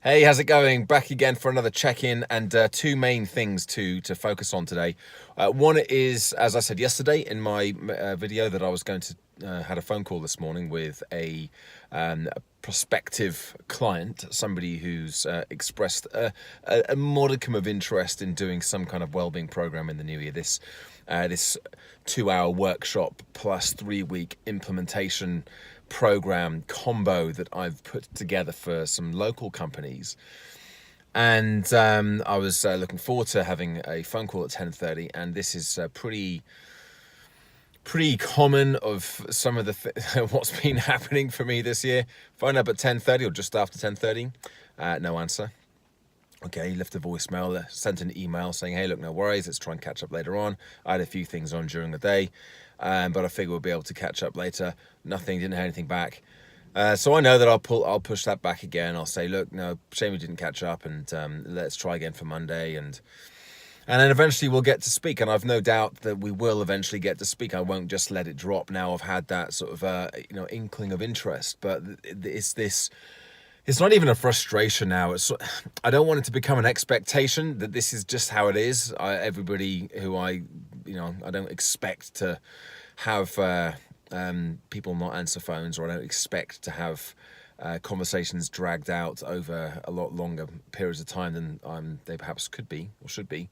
Hey, how's it going? Back again for another check-in and two main things to focus on today. One is, as I said yesterday in my video, that I was going to had a phone call this morning with a prospective client, somebody who's expressed a modicum of interest in doing some kind of wellbeing program in the new year. This 2-hour workshop plus 3-week implementation program combo that I've put together for some local companies. And I was looking forward to having a phone call at 10:30, and this is pretty common of some of the what's been happening for me this year. Phone up at 10:30 or just after 10:30, no answer. Okay, left a voicemail, sent an email saying, hey, look, no worries, let's try and catch up later on. I had a few things on during the day, but I figure we'll be able to catch up later. Nothing, didn't hear anything back. So I know that I'll push that back again. I'll say, look, no, shame we didn't catch up, and let's try again for Monday, and then eventually we'll get to speak. And I've no doubt that we will eventually get to speak. I won't just let it drop now. I've had that sort of inkling of interest, but it's not even a frustration now. I don't want it to become an expectation that this is just how it is. Everybody who I don't expect to have people not answer phones, or I don't expect to have conversations dragged out over a lot longer periods of time than they perhaps could be or should be.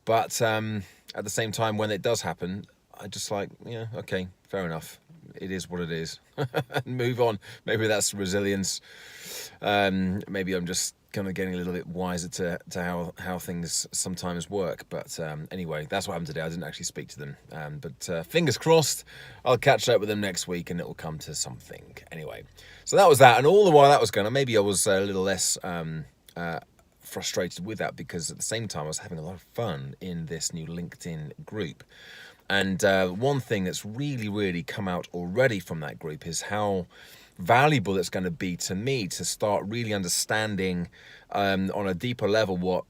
But at the same time, when it does happen, I just like, yeah, okay, fair enough. It is what it is. And move on. Maybe that's resilience. Maybe I'm just kind of getting a little bit wiser to how things sometimes work. But anyway, that's what happened today. I didn't actually speak to them. But fingers crossed, I'll catch up with them next week and it will come to something. Anyway, so that was that. And all the while that was going on, maybe I was a little less frustrated with that, because at the same time I was having a lot of fun in this new LinkedIn group. And one thing that's really come out already from that group is how valuable it's going to be to me to start really understanding on a deeper level what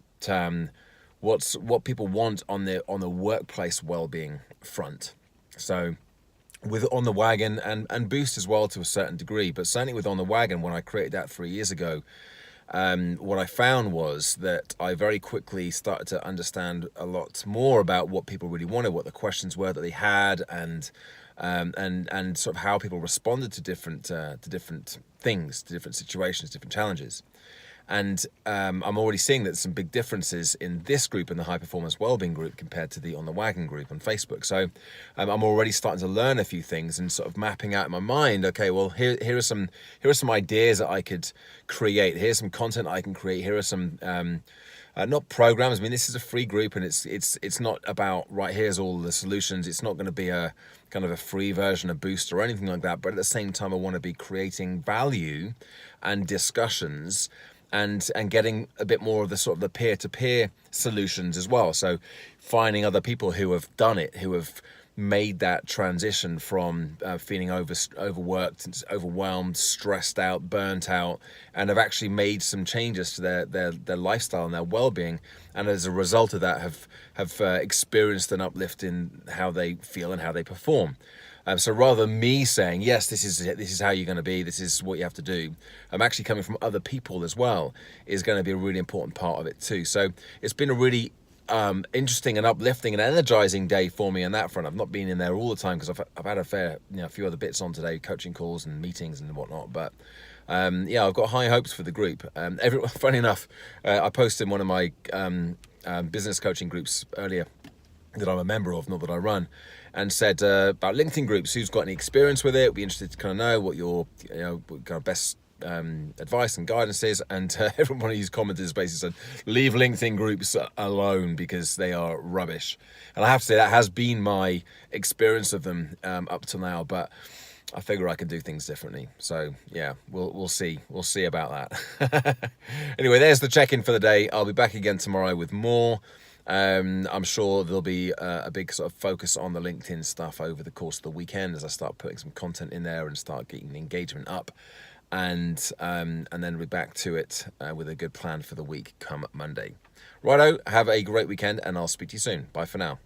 people want on the workplace well-being front. So with On the Wagon and Boost as well to a certain degree, but certainly with On the Wagon, when I created that 3 years ago, what I found was that I very quickly started to understand a lot more about what people really wanted, what the questions were that they had, and sort of how people responded to different things, to different situations, different challenges. And I'm already seeing that there's some big differences in this group, in the High Performance Wellbeing group, compared to the On the Wagon group on Facebook. So I'm already starting to learn a few things and sort of mapping out in my mind, okay, well, here are some ideas that I could create. Here's some content I can create. Here are some not programs. I mean, this is a free group, and it's not about, right, here's all the solutions. It's not going to be a kind of a free version of Boost or anything like that. But at the same time, I want to be creating value and discussions and getting a bit more of the sort of the peer-to-peer solutions as well. So finding other people who have done it, who have made that transition from feeling overworked, overwhelmed, stressed out, burnt out, and have actually made some changes to their lifestyle and their well-being, and as a result of that have experienced an uplift in how they feel and how they perform. So rather than me saying, yes, this is how you're going to be, this is what you have to do, I'm actually coming from other people as well, is going to be a really important part of it too. So it's been a really interesting and uplifting and energizing day for me on that front. I've not been in there all the time because I've had a few other bits on today, coaching calls and meetings and whatnot. But yeah, I've got high hopes for the group. Funny enough, I posted in one of my business coaching groups earlier that I'm a member of, not that I run, and said about LinkedIn groups, who's got any experience with it, be interested to kind of know what your what kind of best advice and guidance is. And everyone who's commented has basically said, leave LinkedIn groups alone because they are rubbish. And I have to say that has been my experience of them up till now, but I figure I can do things differently. So yeah, we'll see about that. Anyway, there's the check-in for the day. I'll be back again tomorrow with more. I'm sure there'll be a big sort of focus on the LinkedIn stuff over the course of the weekend as I start putting some content in there and start getting the engagement up, and then we'll be back to it with a good plan for the week come Monday. Righto, have a great weekend, and I'll speak to you soon. Bye for now.